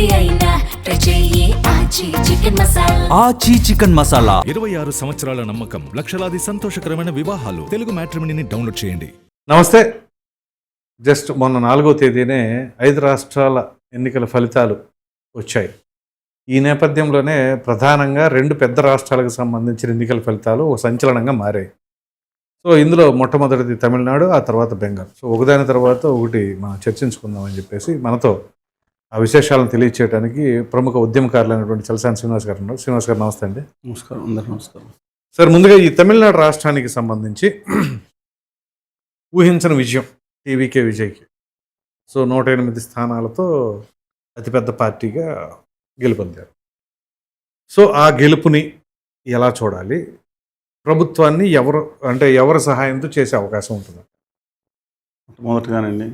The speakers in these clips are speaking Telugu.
ఏది అయినా ట్రై చెయ్యి ఆచి చికెన్ మసాలా. ఆచి చికెన్ మసాలా 26 సంవత్సరాల నమ్మకం, లక్షలాది సంతోషకరమైన వివాహాలు. తెలుగు మ్యాట్రిమనీని డౌన్లోడ్ చేయండి. నమస్తే. జస్ట్ మొన్న 4వ తేదీనే 5 రాష్ట్రాల ఎన్నికల ఫలితాలు వచ్చాయి. ఈ నేపథ్యంలోనే ప్రధానంగా 2 పెద్ద రాష్ట్రాలకు సంబంధించిన ఎన్నికల ఫలితాలు ఒక సంచలనంగా మారాయి. సో ఇందులో మొట్టమొదటిది తమిళనాడు, ఆ తర్వాత బెంగాల్. సో ఒకదాని తర్వాత ఒకటి మనం చర్చించుకుందామని చెప్పేసి మనతో ఆ విశేషాలను తెలియచేయడానికి ప్రముఖ ఉద్యమకారులైనటువంటి చలసాని శ్రీనివాస్ గారు ఉన్నారు. శ్రీనివాస్ గారు నమస్తే అండి. నమస్కారం, అందరికీ నమస్కారం. సార్, ముందుగా ఈ తమిళనాడు రాష్ట్రానికి సంబంధించి ఊహించని విజయం టీవీకే విజయ్కి. సో 108 స్థానాలతో అతిపెద్ద పార్టీగా గెలుపొందారు. సో ఆ గెలుపుని ఎలా చూడాలి? ప్రభుత్వాన్ని ఎవరి సహాయంతో చేసే అవకాశం ఉంటుంది? మొట్టమొదటిగానండి,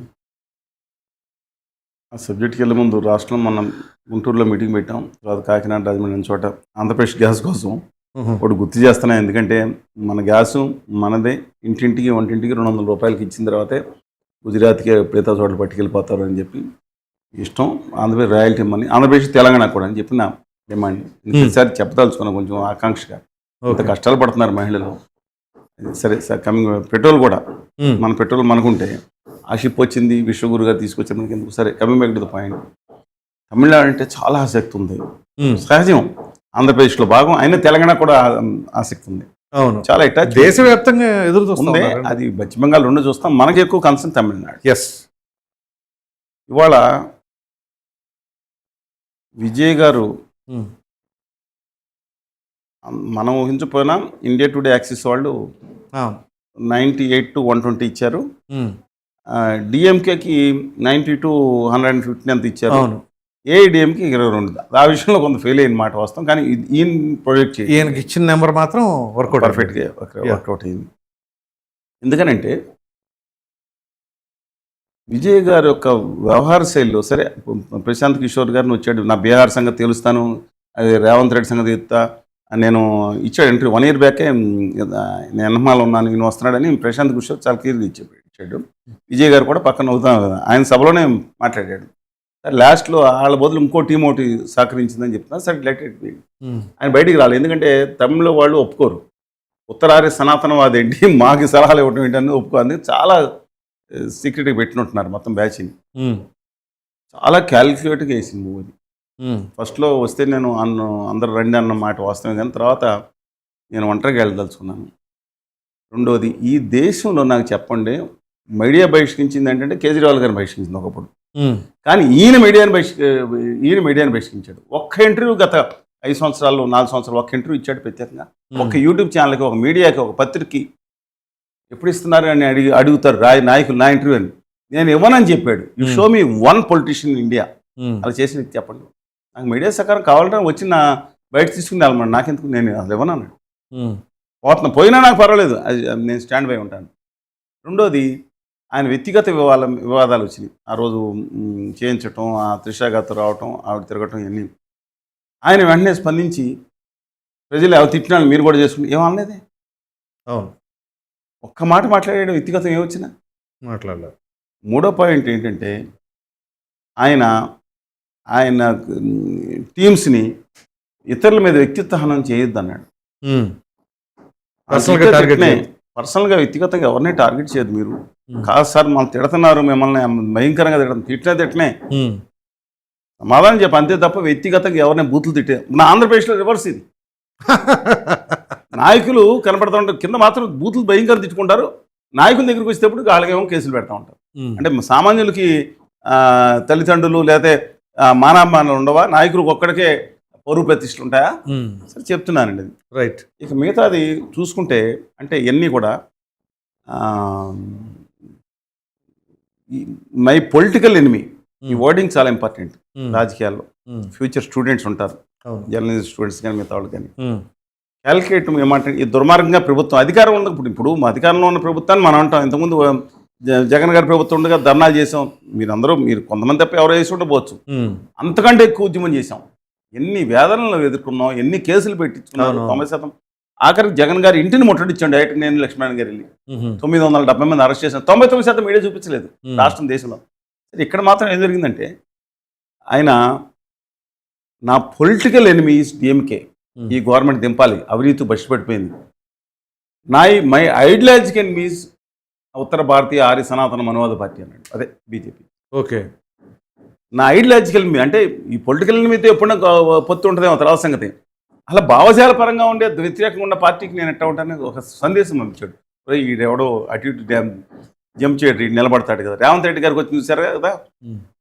ఆ సబ్జెక్ట్కి వెళ్ళే ముందు రాష్ట్రంలో మనం గుంటూరులో మీటింగ్ పెట్టాం. తర్వాత కాకినాడ, రాజమండ్రి చోట ఆంధ్రప్రదేశ్ గ్యాస్ కోసం ఒకటి గుర్తు చేస్తున్నాయి. ఎందుకంటే మన గ్యాసు మనదే, ఇంటింటికి వంటింటికి 200 రూపాయలకి ఇచ్చిన తర్వాతే గుజరాత్కి మిగతా చోట్ల పట్టుకెళ్ళిపోతారు అని చెప్పి ఇష్టం. ఆంధ్రప్రదేశ్ రాయల్టీ మనీ, ఆంధ్రప్రదేశ్ తెలంగాణ కూడా అని చెప్పి నా డిమాండ్. ఈసారి చెప్పదలుచుకున్నాం కొంచెం ఆకాంక్షగా. ఇంత కష్టాలు పడుతున్నారు మహిళలు. సరే సార్, కమింగ్ పెట్రోల్ కూడా, మన పెట్రోల్ మనకుంటే ఆ షిప్ వచ్చింది, విశ్వగురు గారు తీసుకొచ్చారు మనకి ఎందుకు. సరే, coming back to the point. Tamil Nadu అంటే చాలా ఆసక్తి ఉంది, సహజం. ఆంధ్రప్రదేశ్లో భాగం అయినా తెలంగాణ కూడా ఆసక్తి ఉంది. అవును, చాలా అటాచ్, దేశవ్యాప్తంగా ఎదురు చూస్తుంది. అది పశ్చిమ బెంగాల్ 2 చూస్తాం, మనకి ఎక్కువ కన్సర్న్ తమిళనాడు. ఎస్. ఇవాళ విజయ్ గారు మనం ఊహించకపోయినా ఇండియా టుడే యాక్సిస్ వాళ్ళు 98 to 120 ఇచ్చారు. డిఎంకేకి 90 to 150 ఎంత ఇచ్చారు. ఏఐడిఎంకి 22. ఆ విషయంలో కొంత ఫెయిల్ అయిన మాట వస్తాం, కానీ ఈయన ప్రొజెక్ట్ చేసి ఈయనకి ఇచ్చిన నెంబర్ మాత్రం వర్కౌట్ పర్ఫెక్ట్గా వర్కౌట్ అయింది. ఎందుకనంటే విజయ్ గారి యొక్క వ్యవహార శైలిలో, సరే ప్రశాంత్ కిషోర్ గారిని వచ్చాడు, నా బీహార్ సంగతి తెలుస్తాను, అది రేవంత్ రెడ్డి సంగతి చెప్తా, నేను ఇచ్చాడు ఇంటర్వ్యూ 1 year బ్యాకే. నేను ఎన్నమాలు ఉన్నాను, నేను వస్తున్నాడని ప్రశాంత్ కిషోర్ చాలా క్లియర్గా ఇచ్చాడు. విజయ్ గారు కూడా పక్కన అవుతాం కదా, ఆయన సభలోనే మాట్లాడాడు. సరే, లాస్ట్లో వాళ్ళ బదులు ఇంకో టీం ఒకటి సహకరించిందని చెప్తున్నా. సరే, లెటెడ్ ఆయన బయటికి రాలేదు. ఎందుకంటే తమిళ వాళ్ళు ఒప్పుకోరు, ఉత్తరారి సనాతనవాది ఏంటి, మాకు సలహాలు ఇవ్వటం ఏంటని ఒప్పుకోండి. చాలా సీక్రెట్గా పెట్టినట్టున్నారు మొత్తం బ్యాచ్ని. చాలా క్యాల్కులేట్గా వేసింది మూవీ. ఫస్ట్లో వస్తే నేను అందరు రండి అన్న మాట వాస్తవం, కానీ తర్వాత నేను ఒంటరిగా వెళ్ళదలుచుకున్నాను. రెండోది, ఈ దేశంలో నాకు చెప్పండి, మీడియా బహిష్కరించింది ఏంటంటే కేజ్రీవాల్ గారిని బహిష్కరించింది ఒకప్పుడు, కానీ ఈయన మీడియాని బహిష్కరించాడు. ఒక్క ఇంటర్వ్యూ గత 5 సంవత్సరాలు 4 సంవత్సరాలు ఒక్క ఇంటర్వ్యూ ఇచ్చాడు ప్రత్యేకంగా. ఒక యూట్యూబ్ ఛానల్కి, ఒక మీడియాకి, ఒక పత్రికకి ఎప్పుడు ఇస్తున్నారు అని అడుగుతారు నాయకులు నా ఇంటర్వ్యూ అని. నేను ఇవ్వనని చెప్పాడు. You show me 1 politician in India అలా చేసి చెప్పండి. నాకు మీడియా సహకారం కావాలంటే వచ్చి నా బయట తీసుకుని వెళ్ళమని, నాకెందుకు, నేను అసలు ఇవ్వనన్నాడు. పోయినా నాకు పర్వాలేదు, అది నేను స్టాండ్ బై ఉంటాను. రెండోది, ఆయన వ్యక్తిగత వివాదాలు వచ్చినాయి. ఆ రోజు చేయించటం, ఆ త్రిష గారితో రావటం, ఆవిడ తిరగటం, ఇవన్నీ ఆయన వెంటనే స్పందించి ప్రజలు అవి తిట్టినాడు, మీరు కూడా చేసుకుని ఏమనలేదే. అవును, ఒక్క మాట మాట్లాడాడు, వ్యక్తిగతం ఏమొచ్చినా మాట్లాడలేదు. మూడో పాయింట్ ఏంటంటే, ఆయన టీమ్స్ని ఇతరుల మీద వ్యక్తిత్వ హనం చేయొద్దు అన్నాడు. పర్సనల్గా వ్యక్తిగతంగా ఎవరిని టార్గెట్ చేయదు. మీరు కాదు సార్, మనం తిడుతున్నారు, మిమ్మల్ని భయంకరంగా తిట్టినే సమాధానం చెప్పి అంతే తప్ప వ్యక్తిగతంగా ఎవరిని బూతులు తిట్టే. మన ఆంధ్రప్రదేశ్లో రివర్స్ ఇది. నాయకులు కనపడుతూ ఉంటారు, కింద మాత్రం బూతులు భయంకరంగా తిట్టుకుంటారు. నాయకుల దగ్గరికి వచ్చేటప్పుడు వాళ్ళకేమో కేసులు పెడతా ఉంటారు. అంటే సామాన్యులకి తల్లిదండ్రులు లేకపోతే మానవమానాలు ఉండవా? నాయకులకు ఒక్కడికే పరువు ప్రతిష్టలు ఉంటాయా? సరే, చెప్తున్నానండి అది. రైట్. ఇక మిగతాది చూసుకుంటే, అంటే ఇవన్నీ కూడా మై పొలిటికల్ ఎనిమీ, ఈ వర్డింగ్ చాలా ఇంపార్టెంట్ రాజకీయాల్లో. ఫ్యూచర్ స్టూడెంట్స్ ఉంటారు, జర్నలిస్ట్ స్టూడెంట్స్ కానీ మిగతా వాళ్ళు కానీ క్యాల్కులేట్ ఏమంటే, ఈ దుర్మార్గంగా ప్రభుత్వం అధికారం ఉంది. ఇప్పుడు మా అధికారంలో ఉన్న ప్రభుత్వాన్ని మనం అంటాం. ఇంతకుముందు జగన్ గారి ప్రభుత్వం ఉండగా ధర్నాలు చేసాం. మీరు కొంతమంది తప్ప ఎవరో చేసి ఉండవచ్చు, అంతకంటే ఎక్కువ ఉద్యమం చేసాం. ఎన్ని వేదనలు ఎదుర్కొన్నాం, ఎన్ని కేసులు పెట్టించుకున్నాం. 90% ఆఖరికి జగన్ గారి ఇంటిని ముట్టడిచ్చాం డైరెక్ట్. నేను లక్ష్మణ్ గారు వెళ్ళి 970 మంది అరెస్ట్ చేశాను. 99% మీడియా చూపించలేదు రాష్ట్రం, దేశంలో. ఇక్కడ మాత్రం ఏం జరిగిందంటే, ఆయన నా పొలిటికల్ ఎనిమీస్ డిఎంకే, ఈ గవర్నమెంట్ దింపాలి, అవినీతి బయటపడిపోయింది. మై ఐడియాలజికల్ ఎనిమీస్ ఉత్తర భారతీయ ఆర్య సనాతన మనవాద పార్టీ అన్నాడు, అదే బీజేపీ. ఓకే. నా ఐడియాలజికల్ అంటే ఈ పొలిటికల్ ఎనిమీతో ఎప్పుడైనా పొత్తు ఉంటుందేమో తర్వాత సంగతి. అలా భావజాల పరంగా ఉండే వ్యతిరేకంగా ఉన్న పార్టీకి నేను ఎట్లా ఉంటానని ఒక సందేశం పంపించాడు. ఈడెవడో అటు ఇటు జంప్ చేయడు, నిలబడతాడు కదా. రేవంత్ రెడ్డి గారికి వచ్చి చూశారు కదా,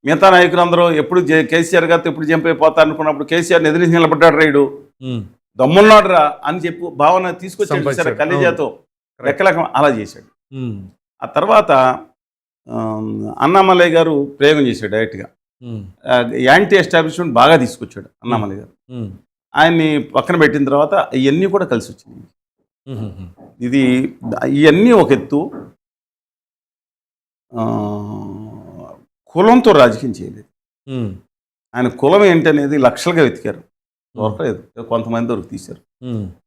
మిగతా నాయకులు అందరూ ఎప్పుడు కేసీఆర్ గారితో ఎప్పుడు జంప్ అయిపోతారు అనుకున్నప్పుడు కేసీఆర్ ఎదిరించి నిలబడ్డాడు రైడు, దమ్మున్నాడు రా అని చెప్పు భావన తీసుకొచ్చాడు కలేజాతో లెక్కలెక్క అలా చేశాడు. ఆ తర్వాత అన్నామలై గారు ప్రయోగం చేశాడు డైరెక్ట్గా, యాంటీ ఎస్టాబ్లిష్మెంట్ బాగా తీసుకొచ్చాడు అన్నామలై గారు. ఆయన్ని పక్కన పెట్టిన తర్వాత ఇవన్నీ కూడా కలిసి వచ్చింది. ఇది ఇవన్నీ ఒక ఎత్తు. కులంతో రాజకీయం చేయలేదు ఆయన. కులం ఏంటనేది లక్షలుగా వెతికారు, దొరకలేదు. కొంతమంది దొరికి తీశారు.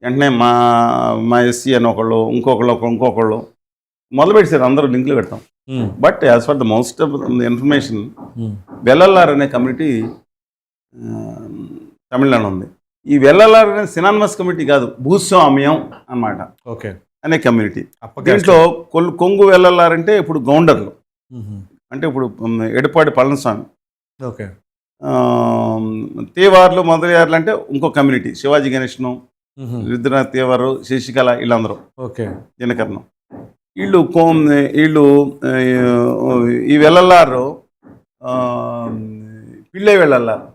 వెంటనే మా ఎస్సీ అని ఒకళ్ళు, ఇంకొకళ్ళు మొదలు పెట్టారు. అందరూ లింకులు పెడతాం. But as for the most of information, Vellalar అనే కమ్యూనిటీ తమిళనాడు ఉంది. ఈ వెల్లల్లార్ అనే సినానిమస్ కమ్యూనిటీ కాదు, భూస్వామ్యం అన్నమాట. ఓకే. అనే కమ్యూనిటీ. దీంట్లో కొంగు వెల్లల్లార్ అంటే ఇప్పుడు గౌండర్లు, అంటే ఇప్పుడు ఎడపాడి పళనిస్వామి. ఓకే. తేవార్లు మొదలయ్యారులు అంటే ఇంకో కమ్యూనిటీ, శివాజీ గణేష్ను, రుద్రనాథ్ తేవారు, శశికళ, వీళ్ళందరూ. ఓకే. దినకరణం. వీళ్ళు ఈ వెల్లల్లారు పిళ్ళై వెల్లల్లారు,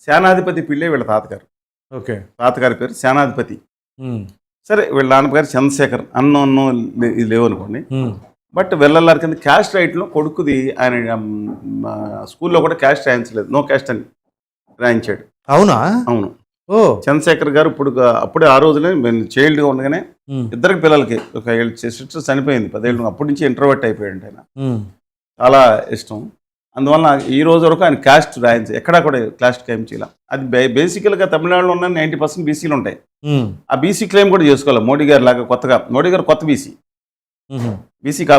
సేనాధిపతి పిళ్ళై వీళ్ళ తాతగారు. ఓకే. తాతగారి పేరు సేనాధిపతి. సరే, వీళ్ళ నాన్నగారు చంద్రశేఖర్, అన్నో ఇది లేవు అనుకోండి. బట్ వెల్లల్లార్ కింద క్యాస్ట్ రైట్లో కొడుకుది ఆయన స్కూల్లో కూడా క్యాస్ట్ రాయించలేదు, నో క్యాస్ట్ అని రాయించాడు. అవునా? అవును. ఓ. చంద్రశేఖర్ గారు అప్పుడే ఆ రోజునే చైల్డ్గా ఉండగానే ఇద్దరికి పిల్లలకి ఒక సిస్టర్ చనిపోయింది 10 ఏళ్ళు. అప్పటి నుంచి ఇంట్రోవర్ట్ అయిపోయాడు ఆయన. చాలా ఇష్టం. అందువల్ల ఈ రోజు వరకు ఆయన క్యాస్ట్ రాయించి ఎక్కడా కూడా క్యాస్ట్ క్లెయిమ్ చేయాలి. అది బేసికల్గా తమిళనాడులో ఉన్న 90% బీసీలు ఉంటాయి. ఆ బీసీ క్లెయిమ్ కూడా చేసుకోవాలి. మోడీ గారు లాగా కొత్తగా, మోడీ గారు కొత్త బీసీ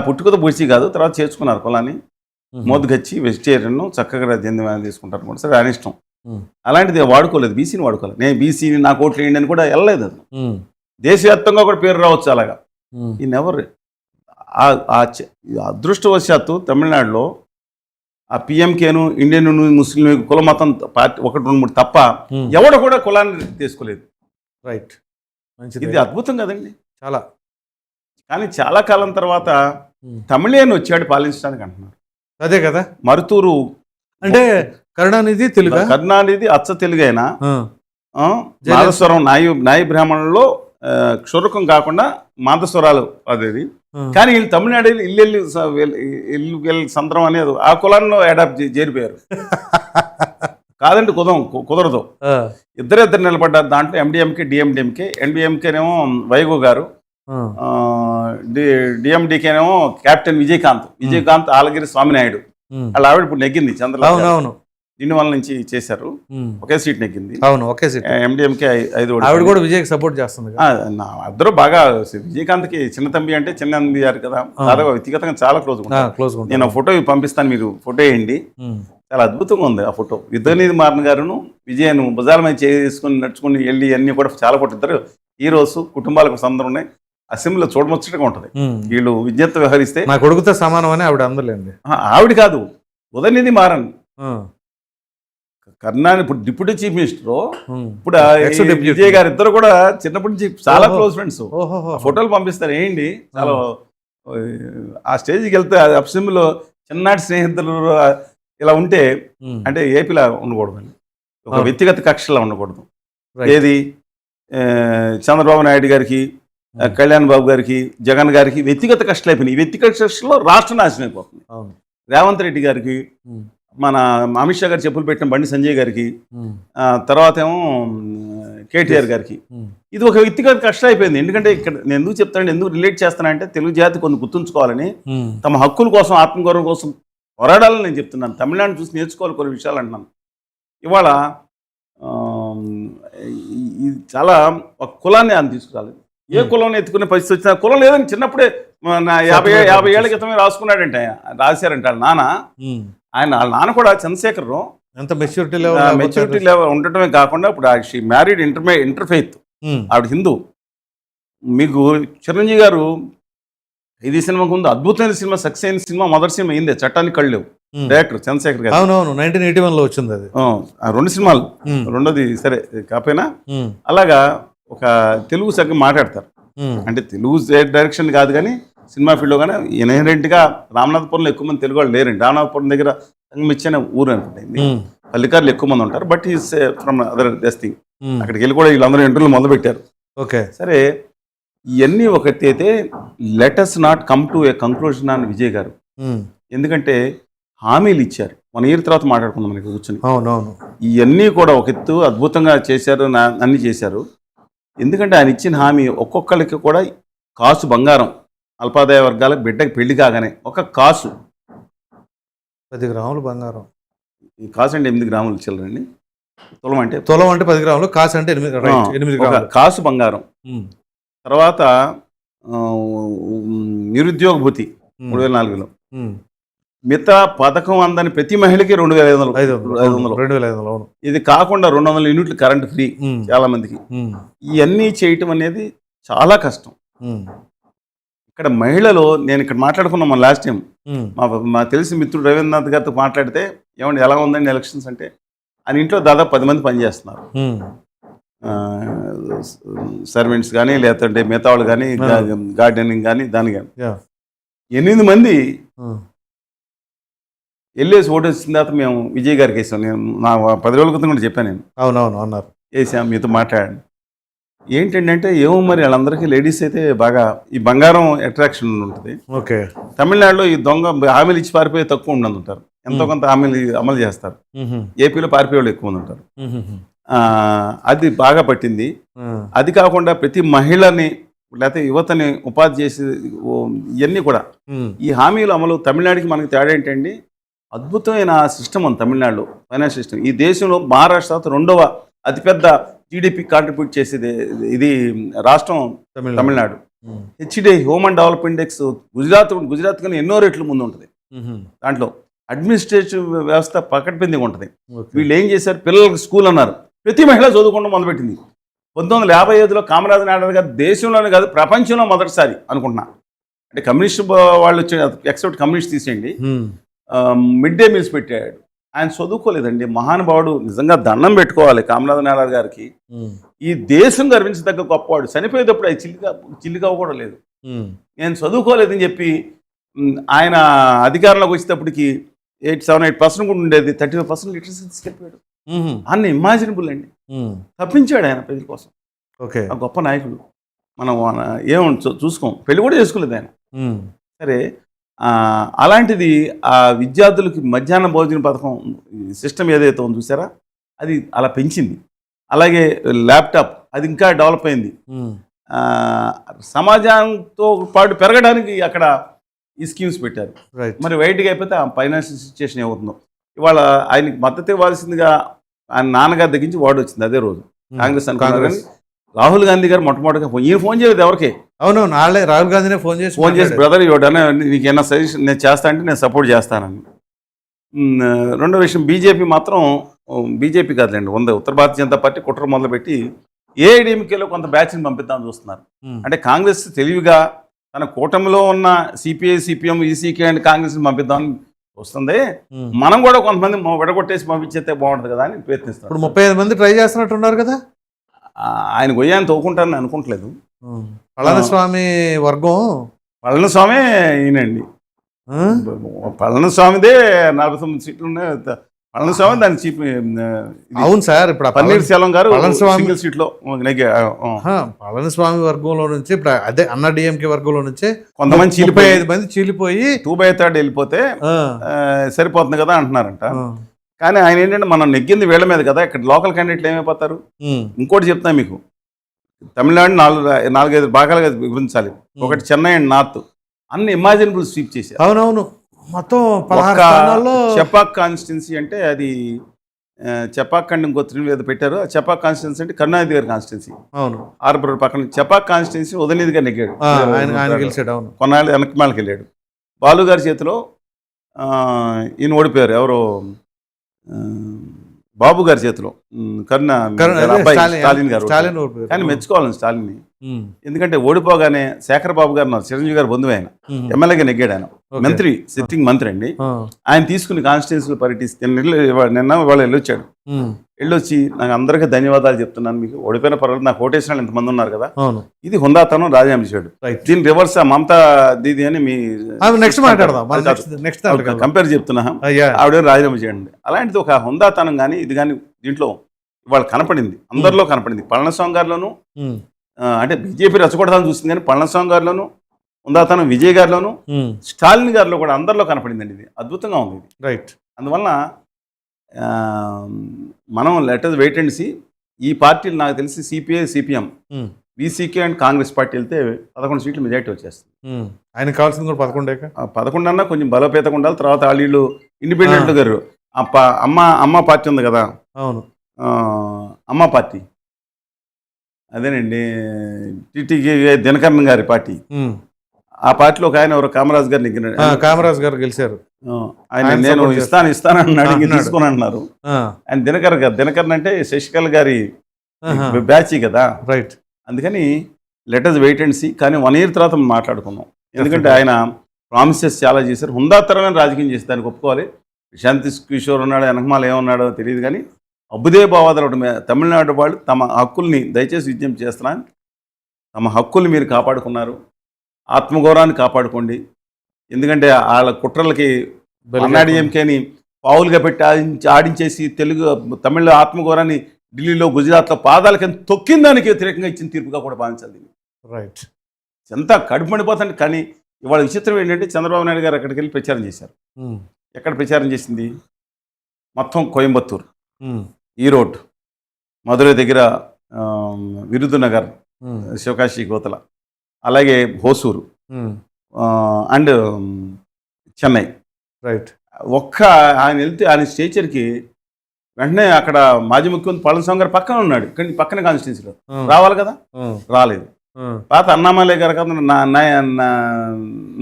పుట్టుకతో బీసీ కాదు, తర్వాత చేర్చుకున్నారు కులాన్ని. మోదుగచ్చి వెజిటేరియన్ చక్కగా తీసుకుంటారు కూడా. సరే, ఆయన ఇష్టం. అలాంటిది వాడుకోలేదు, బీసీని వాడుకోలేదు. నేను బీసీని నాకు ఓట్లు వేయండి అని కూడా వెళ్ళలేదు. అది దేశవ్యాప్తంగా కూడా పేరు రావచ్చు అలాగా. ఈ నెవర్ అదృష్టవశాత్తు తమిళనాడులో ఆ పిఎంకేను, ఇండియన్ ముస్లిం లీగ్, కుల మతం పార్టీ 1, 2, 3 తప్ప ఎవడు కూడా కులాన్ని తీసుకోలేదు. రైట్. ఇది అద్భుతం కదండి చాలా. కానీ చాలా కాలం తర్వాత తమిళియన్ వచ్చాడు పాలించడానికి అంటున్నారు. అదే కదా. మరుతూరు అంటే కరుణానిధి తెలుగు, కరుణానిధి అచ్చ తెలుగైనా నాదస్వరం నాయి బ్రాహ్మణుల్లో క్షురకం కాకుండా మాదస్వరాలు అదేది. కానీ వీళ్ళు తమిళనాడు ఇల్లు సంద్రం అనేది ఆ కులాల్లో అడాప్ట్ చేరిపోయారు. కాదండి, కుదరదు. ఇద్దరు నిలబడ్డారు దాంట్లో. ఎండిఎంకే, డిఎండిఎంకే. ఎన్డిఎంకేనేమో వైగో గారు, డిఎండికేనేమో కెప్టెన్ విజయకాంత్ ఆలగిరి స్వామినాయుడు. వాళ్ళ ఆవిడ ఇప్పుడు నెగ్గింది చంద్రబాబు, దీనివల్ల నుంచి చేశారు. ఒకే సీట్ నెగ్గింది. అవును, ఒకే సీట్. ఎండిఎంకే 5. ఆవిడ కూడా విజయ్కి సపోర్ట్ చేస్తుంది. అందరూ బాగా. విజయకాంత్కి చిన్న తంబి అంటే చిన్న తంబి గారు కదా, దాదాపు వ్యక్తిగతంగా చాలా క్లోజ్. నేను ఫోటో పంపిస్తాను, మీరు ఫోటో వేయండి. చాలా అద్భుతంగా ఉంది ఆ ఫోటో. యుద్ధనీతి మారన్ గారును విజయను భుజాల మీద చేసుకుని నడుచుకుని వెళ్ళి అన్ని కూడా చాలా ఫోటో. ఇద్దరు హీరోస్, కుటుంబాలకు సందర్భం ఉన్నాయి. అసెంబ్లీలో చూడముచ్చటగా ఉంటుంది. వీళ్ళు విజ్ఞత వ్యవహరిస్తే నా కొడుకుతో సమానం అని ఆవిడ అందలేండి. ఆవిడ కాదు, ఉదయనిధి మారన్. కర్ణాని ఇప్పుడు డిప్యూటీ చీఫ్ మినిస్టర్, ఇప్పుడు విజయ్ గారు ఇద్దరు కూడా చిన్నప్పటి నుంచి చాలా క్లోజ్ ఫ్రెండ్స్. ఫోటోలు పంపిస్తారు, ఏంటి చాలా. ఆ స్టేజ్కి వెళ్తే అసెంబ్లీలో చిన్ననాటి స్నేహితులు ఇలా ఉంటే, అంటే ఏపీలా ఉండకూడదు, ఒక వ్యక్తిగత కక్షలా ఉండకూడదు. ఏది చంద్రబాబు నాయుడు గారికి, కళ్యాణ్ బాబు గారికి, జగన్ గారికి వ్యక్తిగత కష్టాలు అయిపోయినాయి. ఈ వ్యక్తిగత కష్టాల్లో రాష్ట్రం నాశనం అయిపోతుంది. రేవంత్ రెడ్డి గారికి, మన అమిత్ షా గారు చెప్పులు పెట్టిన బండి సంజయ్ గారికి, తర్వాత ఏమో కేటీఆర్ గారికి, ఇది ఒక వ్యక్తిగత కష్టం అయిపోయింది. ఎందుకంటే ఇక్కడ నేను ఎందుకు చెప్తానంటే, ఎందుకు రిలేట్ చేస్తానంటే, తెలుగు జాతి కొన్ని గుర్తుంచుకోవాలని, తమ హక్కుల కోసం, ఆత్మగౌరవం కోసం పోరాడాలని నేను చెప్తున్నాను. తమిళనాడు చూసి నేర్చుకోవాలి కొన్ని విషయాలు అంటున్నాను. ఇవాళ ఇది చాలా ఒక కులాన్ని ఆయన తీసుకురాలేదు. ఏ కులం ఎత్తుకునే పరిస్థితి వచ్చినా, కులం లేదని చిన్నప్పుడే 50 ఏళ్ల క్రితమే రాసుకున్నాడంటే, రాశారంటే వాళ్ళ నాన్న. వాళ్ళ నాన్న కూడా చంద్రశేఖర్ ఎంత మెచ్యూరిటీ లెవెల్ మెచ్యూరిటీ లెవెల్ ఉండటమే కాకుండా ఇప్పుడు షీ మ్యారీడ్ ఇంటర్ఫెయిత్, ఆవిడ హిందూ. మీకు చిరంజీవి గారు 5 సినిమాకు ముందు అద్భుతమైన సినిమా, సక్సెస్ అయిన సినిమా, మొదటి సినిమా అయిందే చట్టానికి కళ్ళు, డైరెక్టర్ చంద్రశేఖర్ గారు. అవునవును 1981లో వచ్చింది అది. ఆ 2 సినిమాలు, రెండోది సరే కాకపోయినా అలాగా ఒక తెలుగు సగం మాట్లాడతారు. అంటే తెలుగు డైరెక్షన్ కాదు కానీ సినిమా ఫీల్డ్లో కానీ ఇన్హెరెంట్గా రామనాథపురంలో ఎక్కువ మంది తెలుగు వాళ్ళు లేరండి. రామనాథపురం దగ్గర సంగమిచ్చిన ఊరు అనుకుంటుంది, పల్లికారులు ఎక్కువ మంది ఉంటారు. But is from other thing. అక్కడికి వెళ్ళి కూడా వీళ్ళందరూ ఇంటర్వ్యూలు మొదలు పెట్టారు. ఓకే, సరే ఇవన్నీ ఒకటి అయితే let's not come to a conclusion అని విజయ్ గారు. ఎందుకంటే హామీలు ఇచ్చారు, 1 year తర్వాత మాట్లాడుకుందాం మనకి కూర్చొని. అవునవును, ఇవన్నీ కూడా ఒక ఎత్తు అద్భుతంగా చేశారు, అన్ని చేశారు. ఎందుకంటే ఆయన ఇచ్చిన హామీ ఒక్కొక్కరికి కూడా కాసు బంగారం, అల్పాదాయ వర్గాలకు బిడ్డకి పెళ్లి కాగానే ఒక కాసు 10 గ్రాములు బంగారం. ఈ కాసు అంటే 8 గ్రాములు చిల్లరండి, తులం అంటే 10 గ్రాములు, కాసు అంటే 8 గ్రాములు కాసు బంగారం. తర్వాత నిరుద్యోగ భృతి 3004లో, మిగతా పథకం అందని ప్రతి మహిళకి 2500. ఇది కాకుండా 200 యూనిట్లు కరెంట్ ఫ్రీ చాలా మందికి. ఇవన్నీ చేయటం అనేది చాలా కష్టం. ఇక్కడ మహిళలు, నేను ఇక్కడ మాట్లాడుకున్నాం మన లాస్ట్ టైం, మా తెలిసి మిత్రుడు రవీంద్రనాథ్ గారితో మాట్లాడితే, ఏమంటే ఎలా ఉందండి ఎలక్షన్స్ అంటే, ఆయన ఇంట్లో దాదాపు 10 మంది పనిచేస్తున్నారు. సర్వెంట్స్ కానీ లేదంటే మిగతా వాళ్ళు కానీ గార్డెనింగ్ కానీ దాని కానీ 8 మంది వెళ్ళేసి ఓటు వచ్చిన తర్వాత మేము విజయ్ గారికి వేసాం. నేను నా 10 రోజుల క్రితం కూడా చెప్పాను, నేను అవునవును అన్నారు, వేసాం మీతో మాట్లాడాను. ఏంటంటే ఏమో మరి వాళ్ళందరికీ లేడీస్ అయితే బాగా ఈ బంగారం అట్రాక్షన్ ఉంటుంది. ఓకే, తమిళనాడులో ఈ దొంగ హామీలు ఇచ్చి పారిపోయి తక్కువ ఉండదు ఉంటారు, ఎంతో కొంత హామీలు అమలు చేస్తారు. ఏపీలో పారిపోయే వాళ్ళు ఎక్కువ మంది ఉంటారు. అది బాగా పట్టింది. అది కాకుండా ప్రతి మహిళని లేకపోతే యువతని ఉపాధి చేసి ఇవన్నీ కూడా ఈ హామీలు అమలు. తమిళనాడుకి మనకి తేడా ఏంటండి, అద్భుతమైన సిస్టమ్ ఉంది తమిళనాడులో, ఫైనాన్స్ సిస్టమ్. ఈ దేశంలో మహారాష్ట్ర అతిపెద్ద అతిపెద్ద జీడిపి కాంట్రిబ్యూట్ చేసేది ఇది రాష్ట్రం Tamil Nadu. HD human develop index Gujarat కానీ ఎన్నో రెట్లు ముందు ఉంటుంది. దాంట్లో అడ్మినిస్ట్రేటివ్ వ్యవస్థ పకడ్బందీగా ఉంటుంది. వీళ్ళు ఏం చేశారు, పిల్లలకి స్కూల్ అన్నారు, ప్రతి మహిళ చదువుకోవడం మొదలుపెట్టింది. 1955లో కామరాజ్ నాయుడు గారు దేశంలోనే కాదు ప్రపంచంలో మొదటిసారి అనుకుంటున్నా, అంటే కమ్యూనిస్ట్ వాళ్ళు వచ్చి ఎక్సెప్ట్ కమ్యూనిస్ట్ తీసేయండి, మిడ్ డే మీల్స్ పెట్టాడు. ఆయన చదువుకోలేదండి, మహానుభావుడు. నిజంగా దండం పెట్టుకోవాలి కామరాజ్ నాయుడు గారికి. ఈ దేశం గర్వించదగ్గ గొప్పవాడు. చనిపోయేటప్పుడు అది చిల్లిగా కూడా లేదు. నేను చదువుకోలేదని చెప్పి ఆయన అధికారంలోకి వచ్చేటప్పటికి 7-8% కూడా ఉండేది, 35% లిటరసీ తీసుకెళ్ళిపోయాడు. అన్ని ఇమాజినబుల్ అండి. తప్పించాడు ఆయన ప్రజల కోసం. ఓకే, గొప్ప నాయకుడు. మనం చూసుకోం, పెళ్లి కూడా చేసుకోలేదు ఆయన. సరే, అలాంటిది ఆ విద్యార్థులకి మధ్యాహ్న భోజన పథకం సిస్టమ్ ఏదైతే ఉందో చూసారా, అది అలా పెంచింది. అలాగే ల్యాప్టాప్ అది ఇంకా డెవలప్ అయింది. సమాజంతో పాటు పెరగడానికి అక్కడ ఈ స్కీమ్స్ పెట్టారు. మరి వైట్గా అయిపోతే ఆ ఫైనాన్షియల్ సిచ్యుయేషన్ ఏమవుతుందో. ఇవాళ ఆయనకి మద్దతు ఇవ్వాల్సిందిగా ఆయన నాన్నగారి దగ్గర నుంచి వార్డు వచ్చింది అదే రోజు. కాంగ్రెస్ అనుకున్నారు కానీ రాహుల్ గాంధీ గారు మొట్టమొదటిగా ఈయన ఫోన్ చేయలేదు ఎవరికి. అవునవును, రాహుల్ గాంధీనే ఫోన్ చేసి బ్రదర్ ఇవ్వడానే నీకు ఏమైనా సజెషన్ నేను చేస్తా అంటే నేను సపోర్ట్ చేస్తానని. రెండో విషయం, బీజేపీ మాత్రం బీజేపీ కాదులేండి, ఉత్తర భారతీయ జనతా పార్టీ కుట్ర మొదలుపెట్టి ఏఐడిఎంకేలో కొంత బ్యాచ్ని పంపిద్దామని చూస్తున్నారు. అంటే కాంగ్రెస్ తెలివిగా తన కూటమిలో ఉన్న సిపిఐ, సిపిఎం, ఈసీకే అండ్ కాంగ్రెస్ని పంపిద్దామని వస్తుంది. మనం కూడా కొంతమంది విడగొట్టేసి పంపించేస్తే బాగుంటుంది కదా అని ప్రయత్నిస్తారు. ఇప్పుడు 35 మంది ట్రై చేస్తున్నట్టున్నారు కదా. ఆయన గొయ్యాన్ని తోకుంటారని అనుకోవట్లేదు. పళనిస్వామి వర్గం, పళనిస్వామి ఈయనండి, పళనిస్వామిదే 49 సీట్లు ఉన్నాయి. పళనిస్వామి దాని చీఫ్. అవును సార్, ఇప్పుడు పన్నీర్సెల్వం గారు సింగిల్ సీట్లో పళనిస్వామి వర్గంలో నుంచి ఇప్పుడు అదే అన్నా డిఎంకే వర్గంలో నుంచి కొంతమంది 35 మంది చీలిపోయి 2/3 వెళ్ళిపోతే సరిపోతుంది కదా అంటున్నారంట. కానీ ఆయన ఏంటంటే మనం నెగ్గింది వీళ్ళ మీద కదా, ఇక్కడ లోకల్ క్యాండిడేట్లు ఏమైపోతారు. ఇంకోటి చెప్తా మీకు, తమిళనాడు 4-5 భాగాలుగా విభజించాలి. ఒకటి చెన్నై అండ్ నార్త్, అన్ని ఇమాజినబుల్ స్వీప్ చేశారు. అవునవును, మొత్తం 16 స్థానాల్లో. చెపాక్ కాన్స్టిట్యున్సీ అంటే అది చెపాక్ అండ్ ఇంకో 3 ఏదో పెట్టారు. చెపాక్ కాన్స్టిట్యున్సీ అంటే కరుణానిధి గారి కాన్స్టిట్యున్సీ. అవును, ఆర్బర్ పక్కన చెపాక్ కాన్స్టిట్యున్సీ ఉదయనిధి గారు నెగ్గాడు, అవును, కొన్నాళ్ళు వెనక్కి మేళకి వెళ్ళాడు. బాలు గారి చేతిలో ఈయన ఓడిపోయారు, ఎవరు బాబు గారి చేతిలో కరుణ గారి అబ్బాయి స్టాలిన్ గారు స్టాలిన్ ఓడిపోయారు. కానీ మెచ్చుకోవాలని స్టాలిన్ని. ఉమ్, ఎందుకంటే ఓడిపోగానే శేఖర్ బాబు గారు ఉన్నారు, చిరంజీవి గారు బంధువు ఆయన, ఉమ్, ఎమ్మెల్యేగా నెగ్గాడు ఆయన, ఓకే. మంత్రి సిట్టింగ్ మంత్రి అండి. ఆ, ఆయన తీసుకుని కాన్స్టిట్యూన్సీలో పర్యటిస్తే నిన్న ఇవాళ వెళ్ళొచ్చాడు. ఉమ్, వెళ్ళొచ్చి నాకు అందరికీ ధన్యవాదాలు చెప్తున్నాను, మీకు ఓడిపోయిన పర్వాలేదు, నాకు ఓటేసిన వాళ్ళు ఇంతమంది ఉన్నారు కదా, అవును, ఇది హుందాతనం రాజీనామా చేశాడు. రైట్. దీని రివర్స్ మమతా దీది అని మీ నెక్స్ట్ మాట్లాడదాం, నెక్స్ట్ కంపేర్ చెప్తున్నా, అయ్యా. ఆవిడ రాజీనామా చేయండి. అలాంటిది ఒక హుందాతనం కానీ ఇది కానీ దీంట్లో ఇవాళ కనపడింది, అందరిలో కనపడింది. పళనిస్వామి గారిలోను ఉమ్, అంటే బీజేపీ రచ్చగొడతాను చూస్తుంది, కానీ పళనిస్వామి గారిలోను హుందాతనం, విజయ్ గారిలోను, ఉమ్, స్టాలిన్ గారిలో కూడా అందరిలో కనపడిందండి. ఇది అద్భుతంగా ఉంది ఇది. రైట్. అందువలన మనం లెటర్ వెయిట్ అండ్ సీ. ఈ పార్టీలు నాకు తెలిసి CPI, CPM, um, VCK and Congress party వెళ్తే 11 సీట్లు మెజార్టీ వచ్చేస్తుంది. ఉమ్, ఆయనకు కావాల్సింది కూడా 11 11 అన్నా కొంచెం బలోపేతంగా ఉండాలి. తర్వాత వాళ్ళు ఇండిపెండెంట్ గారు అమ్మ పార్టీ ఉంది కదా, అవును, అమ్మ పార్టీ, అదేనండి టిటికి దినకరన్ గారి పార్టీ. ఉమ్, ఆ పార్టీలో ఒక ఆయన ఎవరు కామరాజ్ గారు నెగ్గినాడు. కామరాజ్ గారు గెలిచారు. ఆయన ఆయన నేను support ఇస్తాను అన్నాడు, ఇంక అన్నాడు. తీసుకుని అన్నారు. ఆ, ఆయన దినకరన్ అంటే శశికళ గారి ఆహా, బ్యాచీ కదా, రైట్. అందుకని లెటర్స్ వెయిట్ అండ్ సీ. కానీ 1 year తర్వాత మనం మాట్లాడుకుందాం. ఎందుకంటే ఆయన ప్రామిసెస్ చాలా చేశారు, హుందాతరమైన రాజకీయం చేసి దానికి ఒప్పుకోవాలి. ప్రశాంత్ కిషోర్ ఉన్నాడు, వెనకమాల ఏమన్నాడో తెలియదు, కానీ అబ్బుదే బావాదలు ఒకటి తమిళనాడు వాళ్ళు తమ హక్కుల్ని దయచేసి విజ్ఞప్తి చేస్తున్నాను, తమ హక్కుల్ని మీరు కాపాడుకున్నారు, ఆత్మగౌరవాన్ని కాపాడుకోండి. ఎందుకంటే వాళ్ళ కుట్రలకి అన్నాడీఎంకేని పావులుగా పెట్టి ఆడించేసి తమిళ ఆత్మగౌరవాన్ని ఢిల్లీలో, గుజరాత్లో పాదాల కింద తొక్కిన దానికి వ్యతిరేకంగా ఇచ్చిన తీర్పుగా కూడా భావించాలి. రైట్. ఎంత కడుపు మండిపోతుంది. కానీ ఇవాళ విచిత్రం ఏంటంటే చంద్రబాబు నాయుడు గారు అక్కడికి వెళ్ళి ప్రచారం చేశారు. ఉమ్, ఎక్కడ ప్రచారం చేసింది? మొత్తం కోయంబత్తూరు, ఉమ్, ఈరోడ్, మధురై దగ్గర విరుదునగర్, ఉమ్, శివకాశి గోతల, అలాగే హోసూరు ఉమ్, అండ్ చెన్నై. రైట్. ఆయన వెళ్తే ఆయన స్టేచర్కి వెంటనే అక్కడ మాజీ ముఖ్యమంత్రి పళనిస్వామి గారు పక్కన ఉన్నాడు, కానీ పక్కన కాన్స్టిట్యున్సీలో రావాలి కదా, రాలేదు. పాత అన్నామలై గారు కదా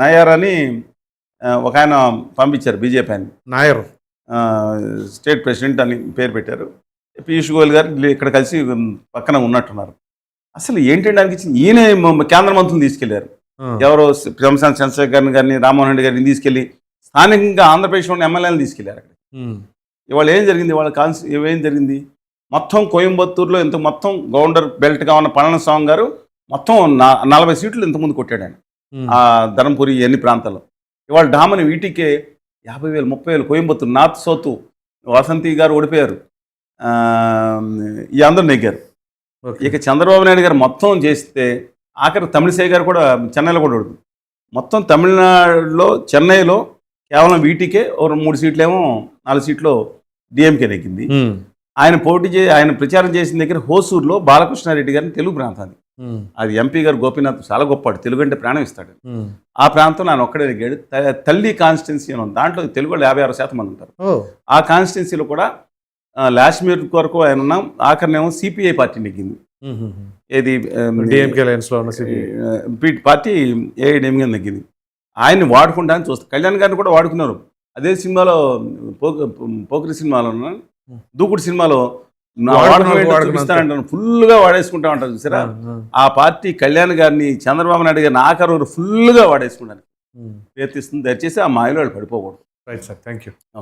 నాయర్ అని ఒక ఆయన పంపించారు, బీజేపీ అని, నాయర్ స్టేట్ ప్రెసిడెంట్ అని పేరు పెట్టారు. పీయూష్ గోయల్ గారు ఇక్కడ కలిసి పక్కన ఉన్నట్టున్నారు. అసలు ఏంటంటే దానికి ఇచ్చింది, ఈయన కేంద్ర మంత్రులను తీసుకెళ్లారు. ఎవరో శంశాంత్ చంద్రశేఖర్ గారిని, రామ్మోహన్ రెడ్డి గారిని తీసుకెళ్లి స్థానికంగా ఆంధ్రప్రదేశ్లో ఉన్న ఎమ్మెల్యేలను తీసుకెళ్లారు అక్కడ. ఇవాళ ఏం జరిగింది? వాళ్ళ ఏం జరిగింది? మొత్తం కోయంబత్తూరులో ఇంత మొత్తం గవర్నర్ బెల్ట్గా ఉన్న పళనిస్వామి గారు మొత్తం 40 సీట్లు ఇంతకుముందు కొట్టాడు ఆయన, ఆ ధర్మపురి ఎన్ని ప్రాంతాల్లో. ఇవాళ డామని వీటికే 50,000 30,000 కోయంబత్తూరు, నార్త్ సౌత్ వసంతి గారు ఓడిపోయారు, ఈ అందరూ నెగ్గారు. ఇక చంద్రబాబు నాయుడు గారు మొత్తం చేస్తే ఆఖరి తమిళిసై గారు కూడా చెన్నైలో కూడా ఓడిపోయారు. మొత్తం తమిళనాడులో చెన్నైలో కేవలం వీటికే 3 సీట్లేమో 4 సీట్లు డిఎంకే నెగ్గింది. ఆయన ప్రచారం చేసిన దగ్గర హోసూరులో బాలకృష్ణారెడ్డి గారిని తెలుగు ప్రాంతాన్ని, అది ఎంపీ గారు గోపీనాథ్ చాలా గొప్పవాడు, తెలుగు అంటే ప్రాణం ఇస్తాడు. ఆ ప్రాంతం ఆయన ఒక్కడే నెగ్గాడు. తల్లి కాన్స్టిట్యున్సీ అని ఉంది, దాంట్లో తెలుగు వాళ్ళు 56% మంది ఉంటారు. ఆ కాన్స్టిట్యున్సీలో కూడా లాస్ట్ మినిట్ వరకు ఆయన ఉన్నాం. ఆఖరినేమో సిపిఐ పార్టీ నెగ్గింది. ఏది పార్టీ ఏఐడిఎంకే నెగ్గింది. ఆయన్ని వాడుకుంటానని చూస్తారు. కళ్యాణ్ గారిని కూడా వాడుకున్నారు. అదే సినిమాలో పోకిరి సినిమాలో, దూకుడు సినిమాలో చూపిస్తానంటాను, ఫుల్గా వాడేసుకుంటా ఉంటారు చూసారా. ఆ పార్టీ కళ్యాణ్ గారిని, చంద్రబాబు నాయుడు గారిని ఆఖరు ఫుల్గా వాడేసుకుంటాను ప్రయత్నిస్తుంది. దయచేసి ఆ మాయలో వాళ్ళు పడిపోకూడదు. Right sir, thank you. నమస్కారం.